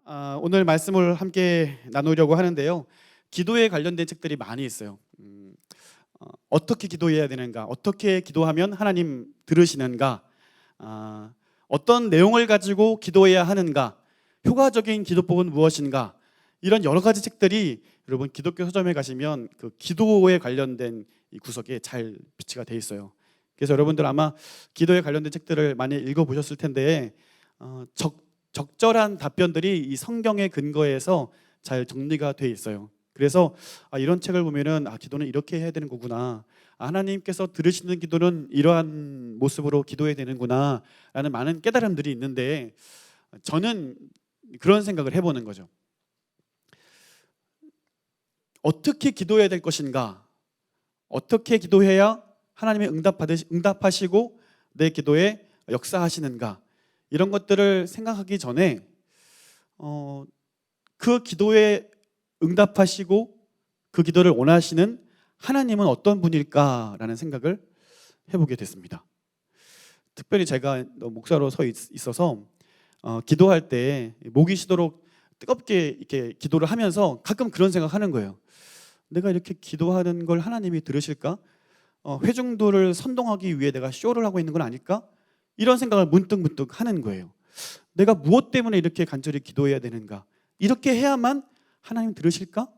오늘 말씀을 함께 나누려고 하는데요. 기도에 관련된 책들이 많이 있어요. 어떻게 기도해야 되는가? 어떻게 기도하면 하나님 들으시는가? 어떤 내용을 가지고 기도해야 하는가? 효과적인 기도법은 무엇인가? 이런 여러 가지 책들이 여러분 기독교 서점에 가시면 그 기도에 관련된 이 구석에 잘 비치가 돼 있어요. 그래서 여러분들 아마 기도에 관련된 책들을 많이 읽어보셨을 텐데 적절한 답변들이 이 성경의 근거에서 잘 정리가 돼 있어요. 그래서 이런 책을 보면은 기도는 이렇게 해야 되는 거구나. 하나님께서 들으시는 기도는 이러한 모습으로 기도해야 되는구나 라는 많은 깨달음들이 있는데, 저는 그런 생각을 해보는 거죠. 어떻게 기도해야 될 것인가? 어떻게 기도해야 하나님의 응답하시고 내 기도에 역사하시는가? 이런 것들을 생각하기 전에 그 기도에 응답하시고 그 기도를 원하시는 하나님은 어떤 분일까라는 생각을 해보게 됐습니다. 특별히 제가 목사로 서 있어서 기도할 때 목이 쉬도록 뜨겁게 이렇게 기도를 하면서 가끔 그런 생각하는 거예요. 내가 이렇게 기도하는 걸 하나님이 들으실까? 회중들을 선동하기 위해 내가 쇼를 하고 있는 건 아닐까? 이런 생각을 문득 하는 거예요. 내가 무엇 때문에 이렇게 간절히 기도해야 되는가? 이렇게 해야만 하나님 들으실까?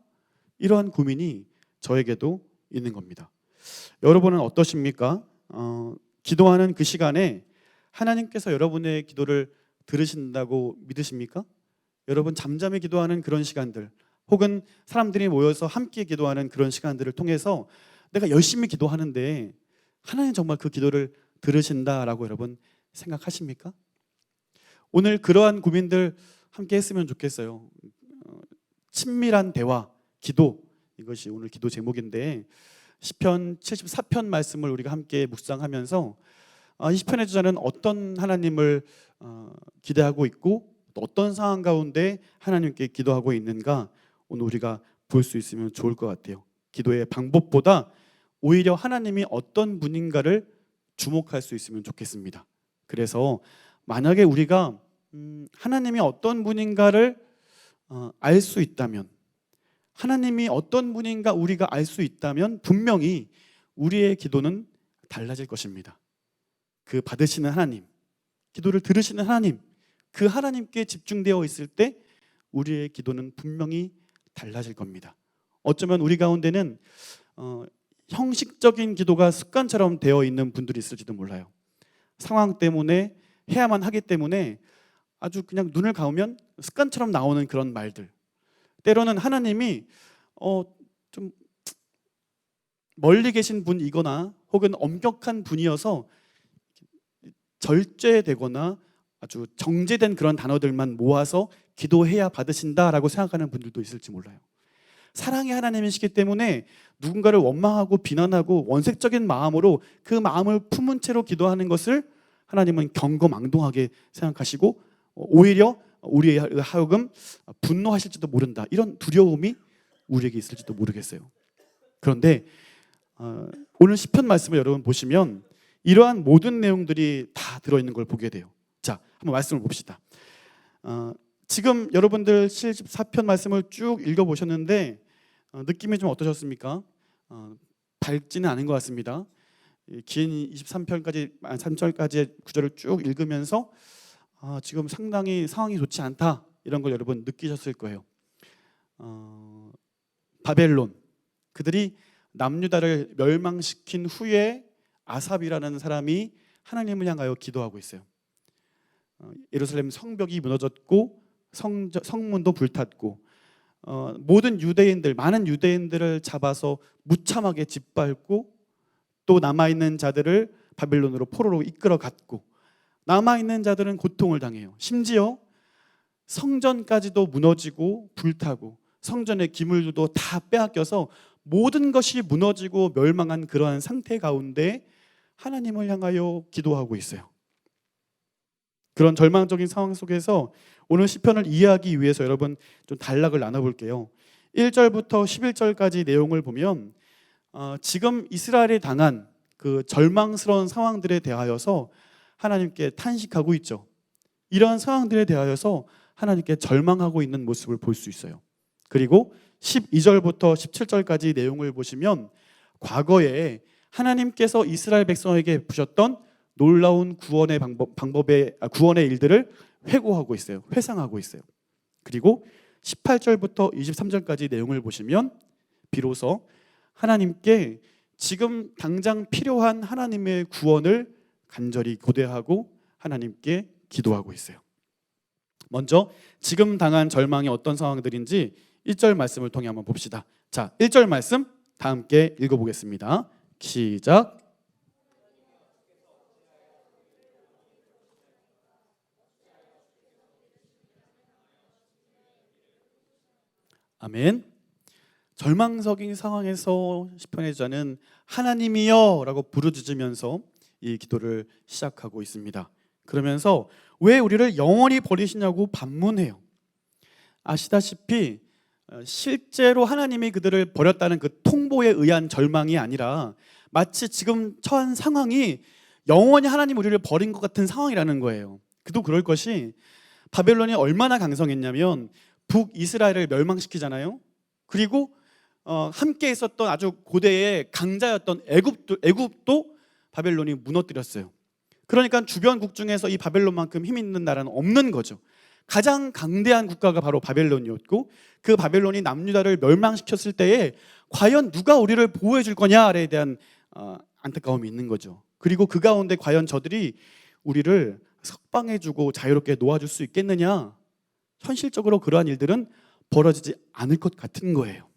이러한 고민이 저에게도 있는 겁니다. 여러분은 어떠십니까? 기도하는 그 시간에 하나님께서 여러분의 기도를 들으신다고 믿으십니까? 여러분 잠잠히 기도하는 그런 시간들, 혹은 사람들이 모여서 함께 기도하는 그런 시간들을 통해서 내가 열심히 기도하는데 하나님 정말 그 기도를 들으신다라고 여러분 생각하십니까? 오늘 그러한 고민들 함께 했으면 좋겠어요. 친밀한 대화, 기도, 이것이 오늘 기도 제목인데 시편 74편 말씀을 우리가 함께 묵상하면서 이 시편의 저자는 어떤 하나님을 기대하고 있고 또 어떤 상황 가운데 하나님께 기도하고 있는가 오늘 우리가 볼 수 있으면 좋을 것 같아요. 기도의 방법보다 오히려 하나님이 어떤 분인가를 주목할 수 있으면 좋겠습니다. 그래서 만약에 우리가 하나님이 어떤 분인가를 알 수 있다면, 하나님이 어떤 분인가 우리가 알 수 있다면 분명히 우리의 기도는 달라질 것입니다. 그 받으시는 하나님, 기도를 들으시는 하나님, 그 하나님께 집중되어 있을 때 우리의 기도는 분명히 달라질 겁니다. 어쩌면 우리 가운데는 형식적인 기도가 습관처럼 되어 있는 분들이 있을지도 몰라요. 상황 때문에 해야만 하기 때문에 아주 그냥 눈을 감으면 습관처럼 나오는 그런 말들, 때로는 하나님이 좀 멀리 계신 분이거나 혹은 엄격한 분이어서 절제되거나 아주 정제된 그런 단어들만 모아서 기도해야 받으신다라고 생각하는 분들도 있을지 몰라요. 사랑의 하나님이시기 때문에 누군가를 원망하고 비난하고 원색적인 마음으로 그 마음을 품은 채로 기도하는 것을 하나님은 경거망동하게 생각하시고 오히려 우리의 하여금 분노하실지도 모른다, 이런 두려움이 우리에게 있을지도 모르겠어요. 그런데 오늘 시편 말씀을 여러분 보시면 이러한 모든 내용들이 다 들어있는 걸 보게 돼요. 자, 한번 말씀을 봅시다. 지금 여러분들 74편 말씀을 쭉 읽어보셨는데 느낌이 좀 어떠셨습니까? 밝지는 않은 것 같습니다. 긴 23편까지 3절까지의 구절을 쭉 읽으면서 지금 상당히 상황이 좋지 않다, 이런 걸 여러분 느끼셨을 거예요. 바벨론, 그들이 남유다를 멸망시킨 후에 아삽이라는 사람이 하나님을 향하여 기도하고 있어요. 예루살렘 성벽이 무너졌고 성문도 불탔고 모든 유대인들, 많은 유대인들을 잡아서 무참하게 짓밟고 또 남아있는 자들을 바벨론으로 포로로 이끌어 갔고 남아있는 자들은 고통을 당해요. 심지어 성전까지도 무너지고 불타고 성전의 기물들도 다 빼앗겨서 모든 것이 무너지고 멸망한 그러한 상태 가운데 하나님을 향하여 기도하고 있어요. 그런 절망적인 상황 속에서 오늘 시편을 이해하기 위해서 여러분 좀 단락을 나눠볼게요. 1절부터 11절까지 내용을 보면 지금 이스라엘이 당한 그 절망스러운 상황들에 대하여서 하나님께 탄식하고 있죠. 이러한 상황들에 대하여서 하나님께 절망하고 있는 모습을 볼 수 있어요. 그리고 12절부터 17절까지 내용을 보시면 과거에 하나님께서 이스라엘 백성에게 부셨던 놀라운 구원의 일들을 회고하고 있어요. 회상하고 있어요. 그리고 18절부터 23절까지 내용을 보시면 비로소 하나님께 지금 당장 필요한 하나님의 구원을 간절히 고대하고 하나님께 기도하고 있어요. 먼저 지금 당한 절망이 어떤 상황들인지 1절 말씀을 통해 한번 봅시다. 자, 1절 말씀 다 함께 읽어보겠습니다. 시작. 아멘. 절망적인 상황에서 시편의 저자는 하나님이여 라고 부르짖으면서 이 기도를 시작하고 있습니다. 그러면서 왜 우리를 영원히 버리시냐고 반문해요. 아시다시피 실제로 하나님이 그들을 버렸다는 그 통보에 의한 절망이 아니라 마치 지금 처한 상황이 영원히 하나님 우리를 버린 것 같은 상황이라는 거예요. 그도 그럴 것이 바벨론이 얼마나 강성했냐면 북이스라엘을 멸망시키잖아요. 그리고 함께 있었던 아주 고대의 강자였던 애굽도 바벨론이 무너뜨렸어요. 그러니까 주변국 중에서 이 바벨론만큼 힘 있는 나라는 없는 거죠. 가장 강대한 국가가 바로 바벨론이었고 그 바벨론이 남유다를 멸망시켰을 때에 과연 누가 우리를 보호해 줄 거냐에 대한 안타까움이 있는 거죠. 그리고 그 가운데 과연 저들이 우리를 석방해 주고 자유롭게 놓아줄 수 있겠느냐? 현실적으로 그러한 일들은 벌어지지 않을 것 같은 거예요.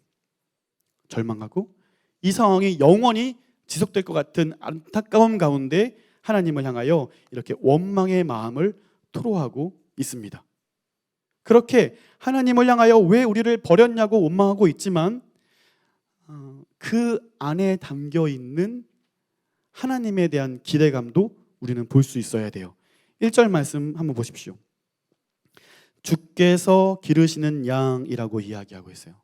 절망하고 이 상황이 영원히 지속될 것 같은 안타까움 가운데 하나님을 향하여 이렇게 원망의 마음을 토로하고 있습니다. 그렇게 하나님을 향하여 왜 우리를 버렸냐고 원망하고 있지만 그 안에 담겨 있는 하나님에 대한 기대감도 우리는 볼 수 있어야 돼요. 1절 말씀 한번 보십시오. 주께서 기르시는 양이라고 이야기하고 있어요.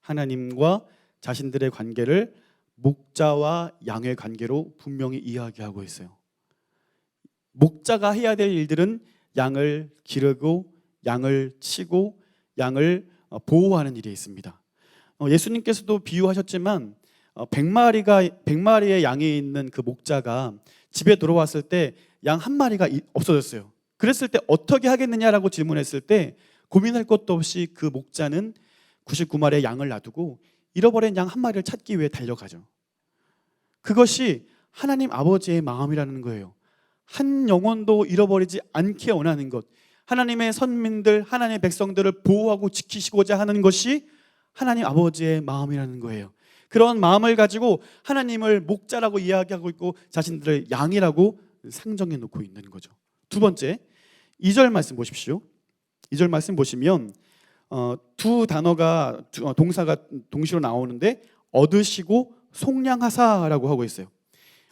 하나님과 자신들의 관계를 목자와 양의 관계로 분명히 이야기하고 있어요. 목자가 해야 될 일들은 양을 기르고 양을 치고 양을 보호하는 일이 있습니다. 예수님께서도 비유하셨지만 100마리의 양이 있는 그 목자가 집에 들어왔을 때 양 한 마리가 없어졌어요. 그랬을 때 어떻게 하겠느냐라고 질문했을 때 고민할 것도 없이 그 목자는 99마리의 양을 놔두고 잃어버린 양 한 마리를 찾기 위해 달려가죠. 그것이 하나님 아버지의 마음이라는 거예요. 한 영혼도 잃어버리지 않게 원하는 것, 하나님의 선민들, 하나님의 백성들을 보호하고 지키시고자 하는 것이 하나님 아버지의 마음이라는 거예요. 그런 마음을 가지고 하나님을 목자라고 이야기하고 있고 자신들을 양이라고 상정해 놓고 있는 거죠. 두 번째, 2절 말씀 보십시오. 2절 말씀 보시면 두 단어가 동사가 동시로 나오는데 얻으시고 속량하사라고 하고 있어요.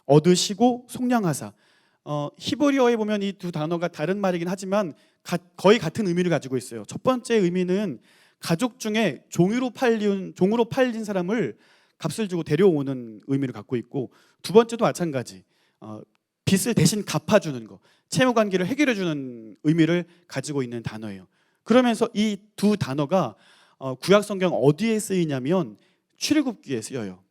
얻으시고 속량하사. 히브리어에 보면 이 두 단어가 다른 말이긴 하지만 거의 같은 의미를 가지고 있어요. 첫 번째 의미는 가족 중에 종으로 팔린 사람을 값을 주고 데려오는 의미를 갖고 있고, 두 번째도 마찬가지. 빚을 대신 갚아주는 거, 채무 관계를 해결해주는 의미를 가지고 있는 단어예요. 그러면서 이 두 단어가 구약 성경 어디에 쓰이냐면 출애굽기에 쓰여요.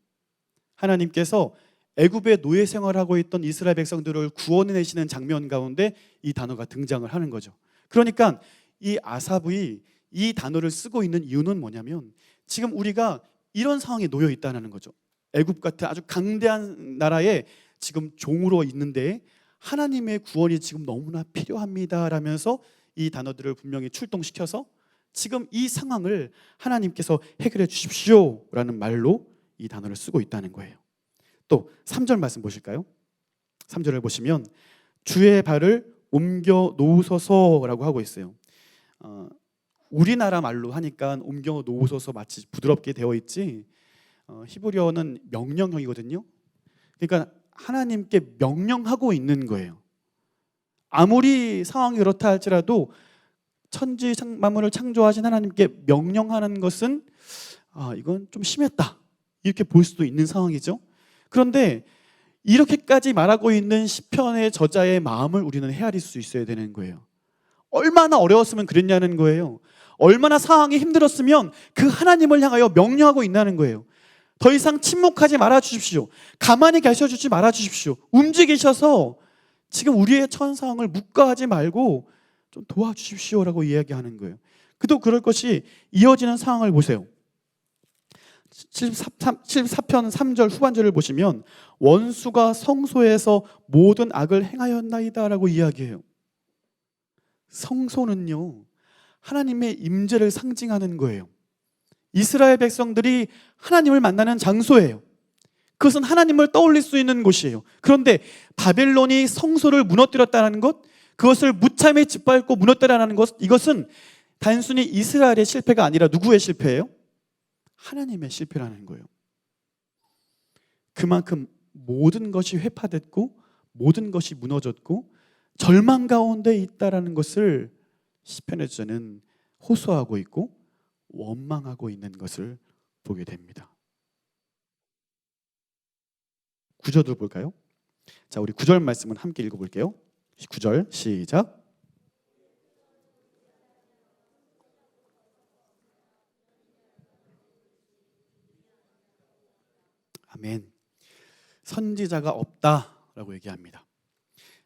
하나님께서 애굽의 노예 생활하고 있던 이스라엘 백성들을 구원해내시는 장면 가운데 이 단어가 등장을 하는 거죠. 그러니까 이 아삽이 이 단어를 쓰고 있는 이유는 뭐냐면 지금 우리가 이런 상황에 놓여 있다는 거죠. 애굽 같은 아주 강대한 나라에 지금 종으로 있는데 하나님의 구원이 지금 너무나 필요합니다라면서 이 단어들을 분명히 출동시켜서 지금 이 상황을 하나님께서 해결해 주십시오라는 말로 이 단어를 쓰고 있다는 거예요. 또 3절 말씀 보실까요? 3절을 보시면 주의 발을 옮겨 놓으소서라고 하고 있어요. 우리나라 말로 하니까 옮겨 놓으소서 마치 부드럽게 되어 있지 히브리어는 명령형이거든요. 그러니까 하나님께 명령하고 있는 거예요. 아무리 상황이 그렇다 할지라도 천지 만물을 창조하신 하나님께 명령하는 것은 이건 좀 심했다 이렇게 볼 수도 있는 상황이죠. 그런데 이렇게까지 말하고 있는 시편의 저자의 마음을 우리는 헤아릴 수 있어야 되는 거예요. 얼마나 어려웠으면 그랬냐는 거예요. 얼마나 상황이 힘들었으면 그 하나님을 향하여 명령하고 있다는 거예요. 더 이상 침묵하지 말아 주십시오. 가만히 계셔주지 말아 주십시오. 움직이셔서 지금 우리의 처한 상황을 묵과하지 말고 좀 도와주십시오라고 이야기하는 거예요. 그도 그럴 것이 이어지는 상황을 보세요. 74편 3절 후반절을 보시면 원수가 성소에서 모든 악을 행하였나이다 라고 이야기해요. 성소는요, 하나님의 임재를 상징하는 거예요. 이스라엘 백성들이 하나님을 만나는 장소예요. 그것은 하나님을 떠올릴 수 있는 곳이에요. 그런데 바벨론이 성소를 무너뜨렸다는 것, 그것을 무참히 짓밟고 무너뜨렸다는 것, 이것은 단순히 이스라엘의 실패가 아니라 누구의 실패예요? 하나님의 실패라는 거예요. 그만큼 모든 것이 회파됐고 모든 것이 무너졌고 절망 가운데 있다라는 것을 시편의 저자는 호소하고 있고 원망하고 있는 것을 보게 됩니다. 구절도 볼까요? 자, 우리 9절 말씀은 함께 읽어볼게요. 9절 시작. 아멘. 선지자가 없다라고 얘기합니다.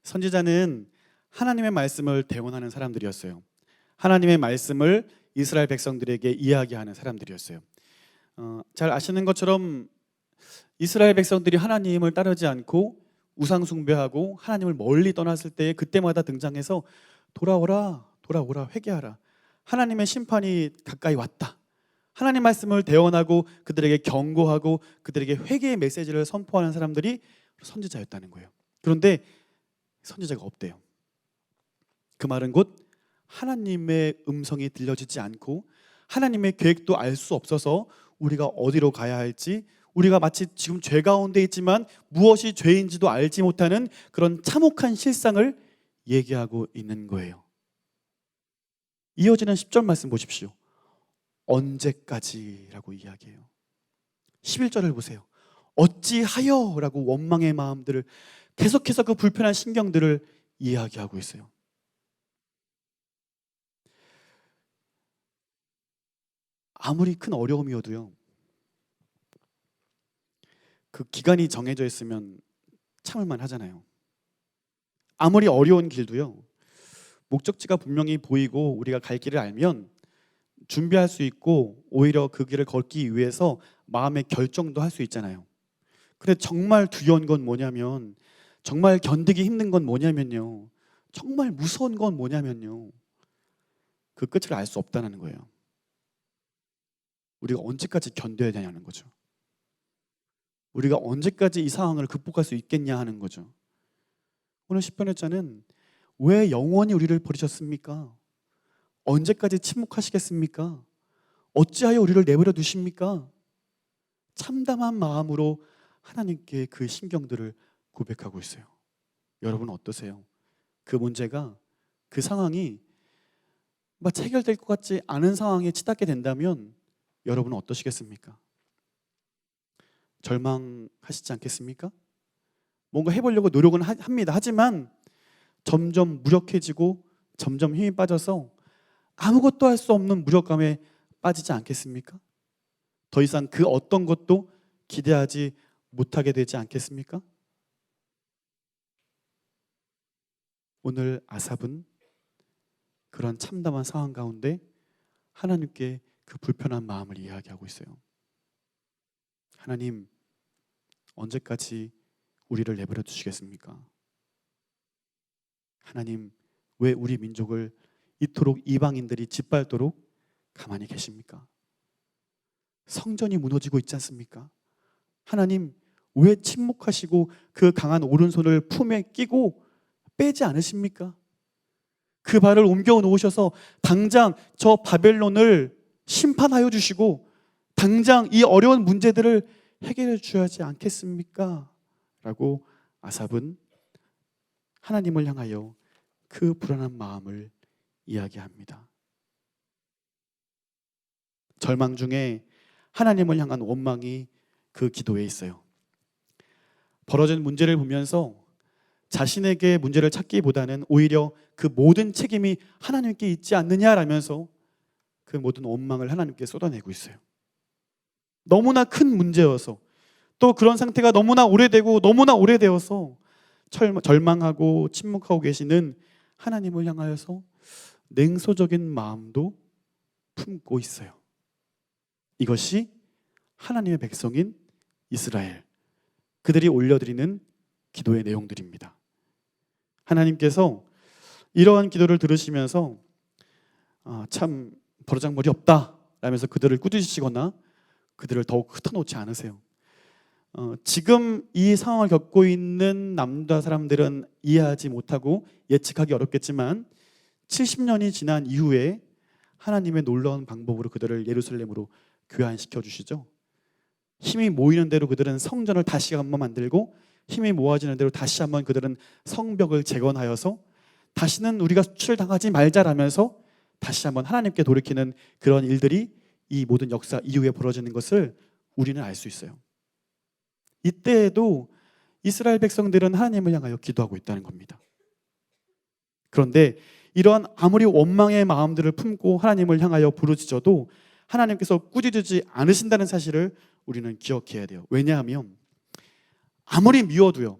선지자는 하나님의 말씀을 대언하는 사람들이었어요. 하나님의 말씀을 이스라엘 백성들에게 이야기하는 사람들이었어요. 잘 아시는 것처럼 이스라엘 백성들이 하나님을 따르지 않고 우상 숭배하고 하나님을 멀리 떠났을 때 그때마다 등장해서 돌아오라, 돌아오라, 회개하라. 하나님의 심판이 가까이 왔다. 하나님 말씀을 대언하고 그들에게 경고하고 그들에게 회개의 메시지를 선포하는 사람들이 선지자였다는 거예요. 그런데 선지자가 없대요. 그 말은 곧 하나님의 음성이 들려지지 않고 하나님의 계획도 알 수 없어서 우리가 어디로 가야 할지, 우리가 마치 지금 죄 가운데 있지만 무엇이 죄인지도 알지 못하는 그런 참혹한 실상을 얘기하고 있는 거예요. 이어지는 10절 말씀 보십시오. 언제까지라고 이야기해요. 11절을 보세요. 어찌하여 라고 원망의 마음들을 계속해서 그 불편한 신경들을 이야기하고 있어요. 아무리 큰 어려움이어도요, 그 기간이 정해져 있으면 참을만 하잖아요. 아무리 어려운 길도요, 목적지가 분명히 보이고 우리가 갈 길을 알면 준비할 수 있고 오히려 그 길을 걷기 위해서 마음의 결정도 할 수 있잖아요. 근데 정말 두려운 건 뭐냐면, 정말 견디기 힘든 건 뭐냐면요, 정말 무서운 건 뭐냐면요, 그 끝을 알 수 없다는 거예요. 우리가 언제까지 견뎌야 되냐는 거죠. 우리가 언제까지 이 상황을 극복할 수 있겠냐 하는 거죠. 오늘 시편의 자는 왜 영원히 우리를 버리셨습니까? 언제까지 침묵하시겠습니까? 어찌하여 우리를 내버려 두십니까? 참담한 마음으로 하나님께 그 신경들을 고백하고 있어요. 여러분 어떠세요? 그 문제가, 그 상황이 막 해결될 것 같지 않은 상황에 치닫게 된다면 여러분은 어떠시겠습니까? 절망하시지 않겠습니까? 뭔가 해보려고 노력은 합니다. 하지만 점점 무력해지고 점점 힘이 빠져서 아무것도 할 수 없는 무력감에 빠지지 않겠습니까? 더 이상 그 어떤 것도 기대하지 못하게 되지 않겠습니까? 오늘 아삽은 그런 참담한 상황 가운데 하나님께 그 불편한 마음을 이야기하고 있어요. 하나님, 언제까지 우리를 내버려 두시겠습니까? 하나님, 왜 우리 민족을 이토록 이방인들이 짓밟도록 가만히 계십니까? 성전이 무너지고 있지 않습니까? 하나님, 왜 침묵하시고 그 강한 오른손을 품에 끼고 빼지 않으십니까? 그 발을 옮겨 놓으셔서 당장 저 바벨론을 심판하여 주시고 당장 이 어려운 문제들을 해결해 주셔야지 않겠습니까? 라고 아삽은 하나님을 향하여 그 불안한 마음을 이야기합니다. 절망 중에 하나님을 향한 원망이 그 기도에 있어요. 벌어진 문제를 보면서 자신에게 문제를 찾기보다는 오히려 그 모든 책임이 하나님께 있지 않느냐라면서 그 모든 원망을 하나님께 쏟아내고 있어요. 너무나 큰 문제여서, 또 그런 상태가 너무나 오래되고 너무나 오래되어서 절망하고 침묵하고 계시는 하나님을 향하여서 냉소적인 마음도 품고 있어요. 이것이 하나님의 백성인 이스라엘, 그들이 올려드리는 기도의 내용들입니다. 하나님께서 이러한 기도를 들으시면서 참 버르장머리 없다 라면서 그들을 꾸짖으시거나 그들을 더욱 흩어놓지 않으세요. 지금 이 상황을 겪고 있는 남유다 사람들은 이해하지 못하고 예측하기 어렵겠지만 70년이 지난 이후에 하나님의 놀라운 방법으로 그들을 예루살렘으로 귀환시켜 주시죠. 힘이 모이는 대로 그들은 성전을 다시 한번 만들고, 힘이 모아지는 대로 다시 한번 그들은 성벽을 재건하여서 다시는 우리가 수출당하지 말자라면서 다시 한번 하나님께 돌이키는 그런 일들이 이 모든 역사 이후에 벌어지는 것을 우리는 알 수 있어요. 이때에도 이스라엘 백성들은 하나님을 향하여 기도하고 있다는 겁니다. 그런데 이러한 아무리 원망의 마음들을 품고 하나님을 향하여 부르짖어도 하나님께서 꾸짖지 않으신다는 사실을 우리는 기억해야 돼요. 왜냐하면 아무리 미워도요,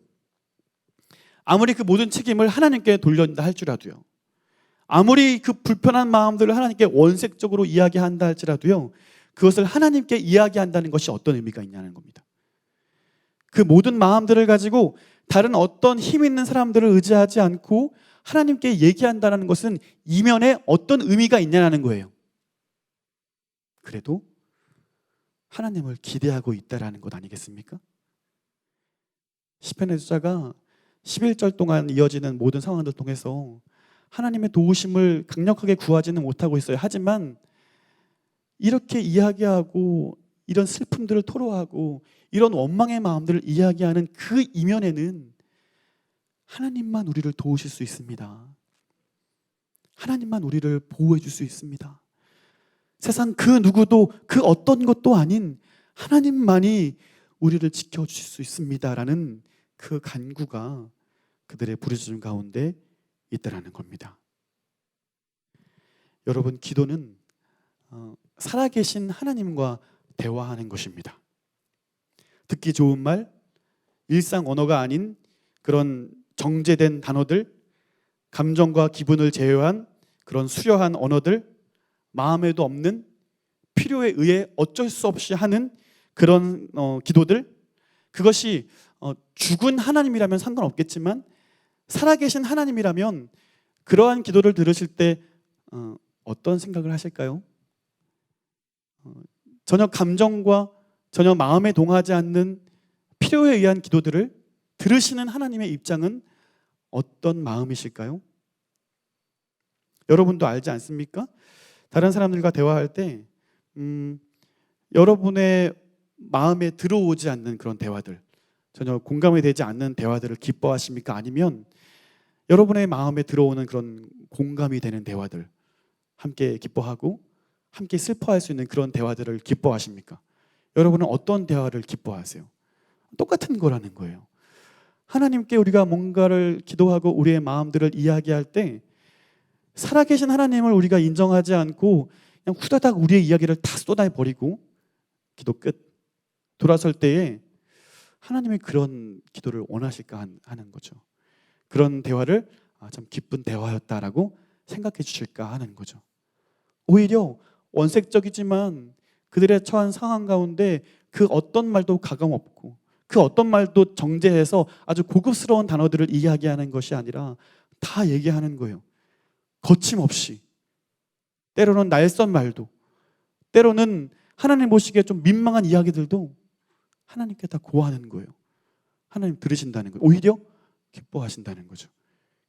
아무리 그 모든 책임을 하나님께 돌린다 할지라도요, 아무리 그 불편한 마음들을 하나님께 원색적으로 이야기한다 할지라도요, 그것을 하나님께 이야기한다는 것이 어떤 의미가 있냐는 겁니다. 그 모든 마음들을 가지고 다른 어떤 힘 있는 사람들을 의지하지 않고 하나님께 얘기한다는 것은 이면에 어떤 의미가 있냐는 거예요. 그래도 하나님을 기대하고 있다라는 것 아니겠습니까? 시편의 저자가 11절 동안 이어지는 모든 상황들 통해서 하나님의 도우심을 강력하게 구하지는 못하고 있어요. 하지만 이렇게 이야기하고 이런 슬픔들을 토로하고 이런 원망의 마음들을 이야기하는 그 이면에는 하나님만 우리를 도우실 수 있습니다. 하나님만 우리를 보호해 줄 수 있습니다. 세상 그 누구도 그 어떤 것도 아닌 하나님만이 우리를 지켜주실 수 있습니다라는 그 간구가 그들의 부르짖음 가운데 있다라는 겁니다. 여러분, 기도는 살아계신 하나님과 대화하는 것입니다. 듣기 좋은 말, 일상 언어가 아닌 그런 정제된 단어들, 감정과 기분을 제어한 그런 수려한 언어들, 마음에도 없는 필요에 의해 어쩔 수 없이 하는 그런 기도들, 그것이 죽은 하나님이라면 상관없겠지만 살아계신 하나님이라면 그러한 기도를 들으실 때 어떤 생각을 하실까요? 전혀 감정과 전혀 마음에 동하지 않는 필요에 의한 기도들을 들으시는 하나님의 입장은 어떤 마음이실까요? 여러분도 알지 않습니까? 다른 사람들과 대화할 때 여러분의 마음에 들어오지 않는 그런 대화들, 전혀 공감이 되지 않는 대화들을 기뻐하십니까? 아니면 여러분의 마음에 들어오는 그런 공감이 되는 대화들, 함께 기뻐하고 함께 슬퍼할 수 있는 그런 대화들을 기뻐하십니까? 여러분은 어떤 대화를 기뻐하세요? 똑같은 거라는 거예요. 하나님께 우리가 뭔가를 기도하고 우리의 마음들을 이야기할 때 살아계신 하나님을 우리가 인정하지 않고 그냥 후다닥 우리의 이야기를 다 쏟아버리고 기도 끝, 돌아설 때에 하나님이 그런 기도를 원하실까 하는 거죠. 그런 대화를 참 기쁜 대화였다라고 생각해 주실까 하는 거죠. 오히려 원색적이지만 그들의 처한 상황 가운데 그 어떤 말도 가감 없고 그 어떤 말도 정제해서 아주 고급스러운 단어들을 이야기하는 것이 아니라 다 얘기하는 거예요. 거침없이. 때로는 날선 말도, 때로는 하나님 보시기에 좀 민망한 이야기들도 하나님께 다 고하는 거예요. 하나님 들으신다는 거예요. 오히려 기뻐하신다는 거죠.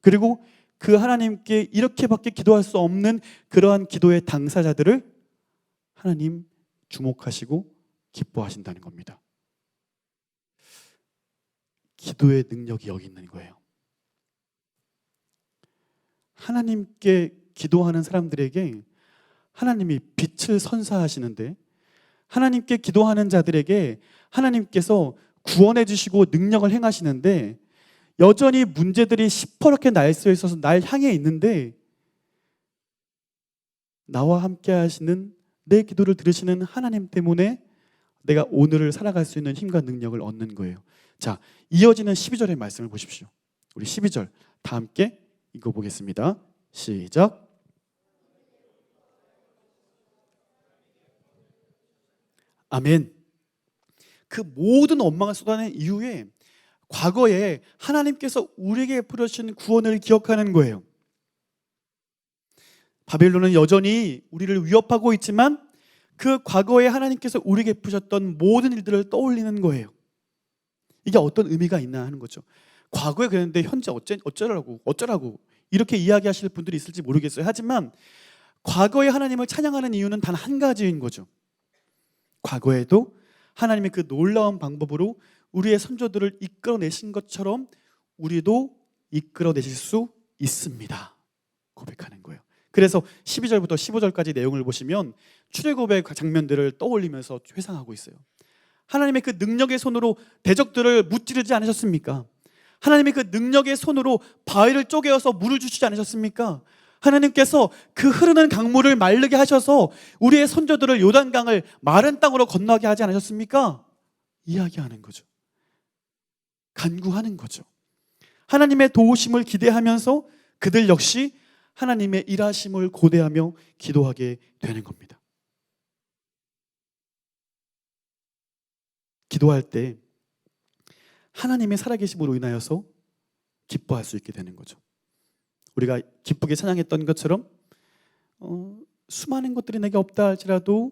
그리고 그 하나님께 이렇게밖에 기도할 수 없는 그러한 기도의 당사자들을 하나님 주목하시고 기뻐하신다는 겁니다. 기도의 능력이 여기 있는 거예요. 하나님께 기도하는 사람들에게 하나님이 빛을 선사하시는데, 하나님께 기도하는 자들에게 하나님께서 구원해 주시고 능력을 행하시는데, 여전히 문제들이 시퍼렇게 날쏘여 있어서 날 향해 있는데 나와 함께 하시는, 내 기도를 들으시는 하나님 때문에 내가 오늘을 살아갈 수 있는 힘과 능력을 얻는 거예요. 자, 이어지는 12절의 말씀을 보십시오. 우리 12절 다 함께 읽어보겠습니다. 시작. 아멘. 그 모든 원망을 쏟아낸 이후에 과거에 하나님께서 우리에게 베푸신 구원을 기억하는 거예요. 바벨론은 여전히 우리를 위협하고 있지만 그 과거에 하나님께서 우리에게 베푸셨던 모든 일들을 떠올리는 거예요. 이게 어떤 의미가 있나 하는 거죠. 과거에 그랬는데 현재 어쩌라고 이렇게 이야기하실 분들이 있을지 모르겠어요. 하지만 과거에 하나님을 찬양하는 이유는 단 한 가지인 거죠. 과거에도 하나님의 그 놀라운 방법으로 우리의 선조들을 이끌어내신 것처럼 우리도 이끌어내실 수 있습니다. 고백하는 거예요. 그래서 12절부터 15절까지 내용을 보시면 출애굽의 장면들을 떠올리면서 회상하고 있어요. 하나님의 그 능력의 손으로 대적들을 무찌르지 않으셨습니까? 하나님의 그 능력의 손으로 바위를 쪼개어서 물을 주시지 않으셨습니까? 하나님께서 그 흐르는 강물을 마르게 하셔서 우리의 선조들을 요단강을 마른 땅으로 건너게 하지 않으셨습니까? 이야기하는 거죠. 간구하는 거죠. 하나님의 도우심을 기대하면서 그들 역시 하나님의 일하심을 고대하며 기도하게 되는 겁니다. 기도할 때 하나님의 살아계심으로 인하여서 기뻐할 수 있게 되는 거죠. 우리가 기쁘게 찬양했던 것처럼 수많은 것들이 내게 없다 할지라도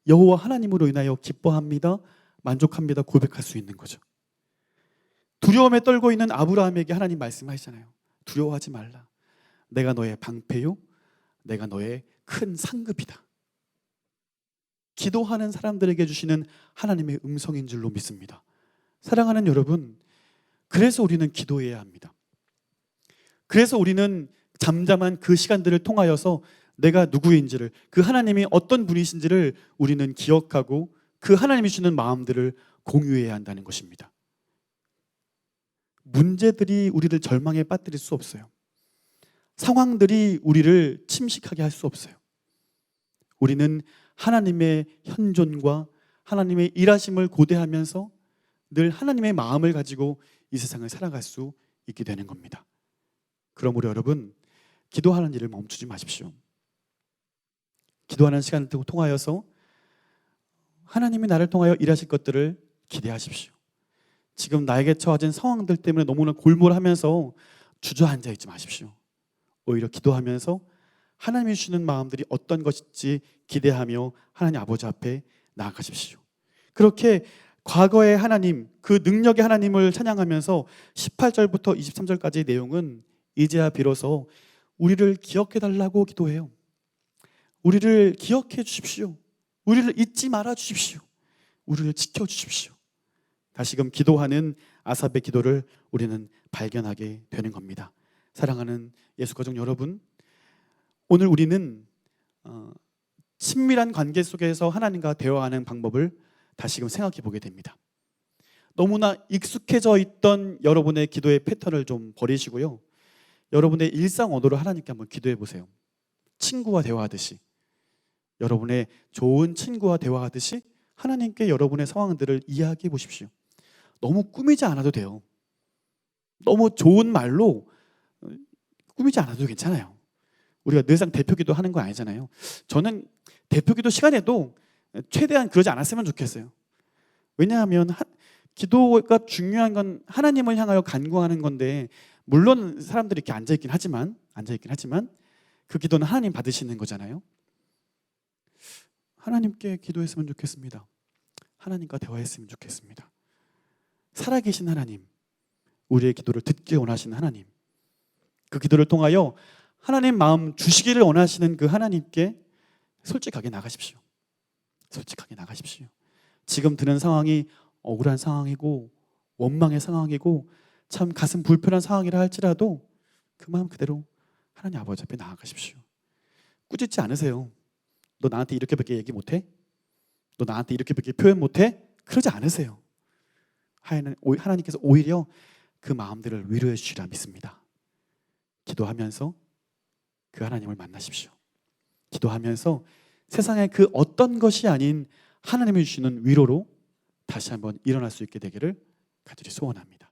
여호와 하나님으로 인하여 기뻐합니다, 만족합니다 고백할 수 있는 거죠. 두려움에 떨고 있는 아브라함에게 하나님 말씀하시잖아요. 두려워하지 말라. 내가 너의 방패요, 내가 너의 큰 상급이다. 기도하는 사람들에게 주시는 하나님의 음성인 줄로 믿습니다. 사랑하는 여러분, 그래서 우리는 기도해야 합니다. 그래서 우리는 잠잠한 그 시간들을 통하여서 내가 누구인지를, 그 하나님이 어떤 분이신지를 우리는 기억하고 그 하나님이 주는 마음들을 공유해야 한다는 것입니다. 문제들이 우리를 절망에 빠뜨릴 수 없어요. 상황들이 우리를 침식하게 할 수 없어요. 우리는 하나님의 현존과 하나님의 일하심을 고대하면서 늘 하나님의 마음을 가지고 이 세상을 살아갈 수 있게 되는 겁니다. 그러므로 여러분, 기도하는 일을 멈추지 마십시오. 기도하는 시간을 통하여서 하나님이 나를 통하여 일하실 것들을 기대하십시오. 지금 나에게 처해진 상황들 때문에 너무나 골몰하면서 주저앉아 있지 마십시오. 오히려 기도하면서 하나님이 주시는 마음들이 어떤 것인지 기대하며 하나님 아버지 앞에 나아가십시오. 그렇게 과거의 하나님, 그 능력의 하나님을 찬양하면서 18절부터 23절까지의 내용은 이제야 비로소 우리를 기억해달라고 기도해요. 우리를 기억해 주십시오. 우리를 잊지 말아 주십시오. 우리를 지켜주십시오. 다시금 기도하는 아삽의 기도를 우리는 발견하게 되는 겁니다. 사랑하는 예수가족 여러분, 오늘 우리는 친밀한 관계 속에서 하나님과 대화하는 방법을 다시금 생각해 보게 됩니다. 너무나 익숙해져 있던 여러분의 기도의 패턴을 좀 버리시고요, 여러분의 일상 언어로 하나님께 한번 기도해 보세요. 친구와 대화하듯이, 여러분의 좋은 친구와 대화하듯이 하나님께 여러분의 상황들을 이야기해 보십시오. 너무 꾸미지 않아도 돼요. 너무 좋은 말로 꾸미지 않아도 괜찮아요. 우리가 늘상 대표기도 하는 거 아니잖아요. 저는 대표기도 시간에도 최대한 그러지 않았으면 좋겠어요. 왜냐하면 기도가 중요한 건 하나님을 향하여 간구하는 건데, 물론 사람들이 이렇게 앉아있긴 하지만 그 기도는 하나님 받으시는 거잖아요. 하나님께 기도했으면 좋겠습니다. 하나님과 대화했으면 좋겠습니다. 살아계신 하나님, 우리의 기도를 듣기 원하시는 하나님, 그 기도를 통하여 하나님 마음 주시기를 원하시는 그 하나님께 솔직하게 나가십시오. 솔직하게 나가십시오. 지금 드는 상황이 억울한 상황이고 원망의 상황이고 참 가슴 불편한 상황이라 할지라도 그 마음 그대로 하나님 아버지 앞에 나아가십시오. 꾸짖지 않으세요. 너 나한테 이렇게밖에 얘기 못해? 너 나한테 이렇게밖에 표현 못해? 그러지 않으세요. 하나님께서 오히려 그 마음들을 위로해 주시리라 믿습니다. 기도하면서 그 하나님을 만나십시오. 기도하면서 세상의 그 어떤 것이 아닌 하나님이 주시는 위로로 다시 한번 일어날 수 있게 되기를 간절히 소원합니다.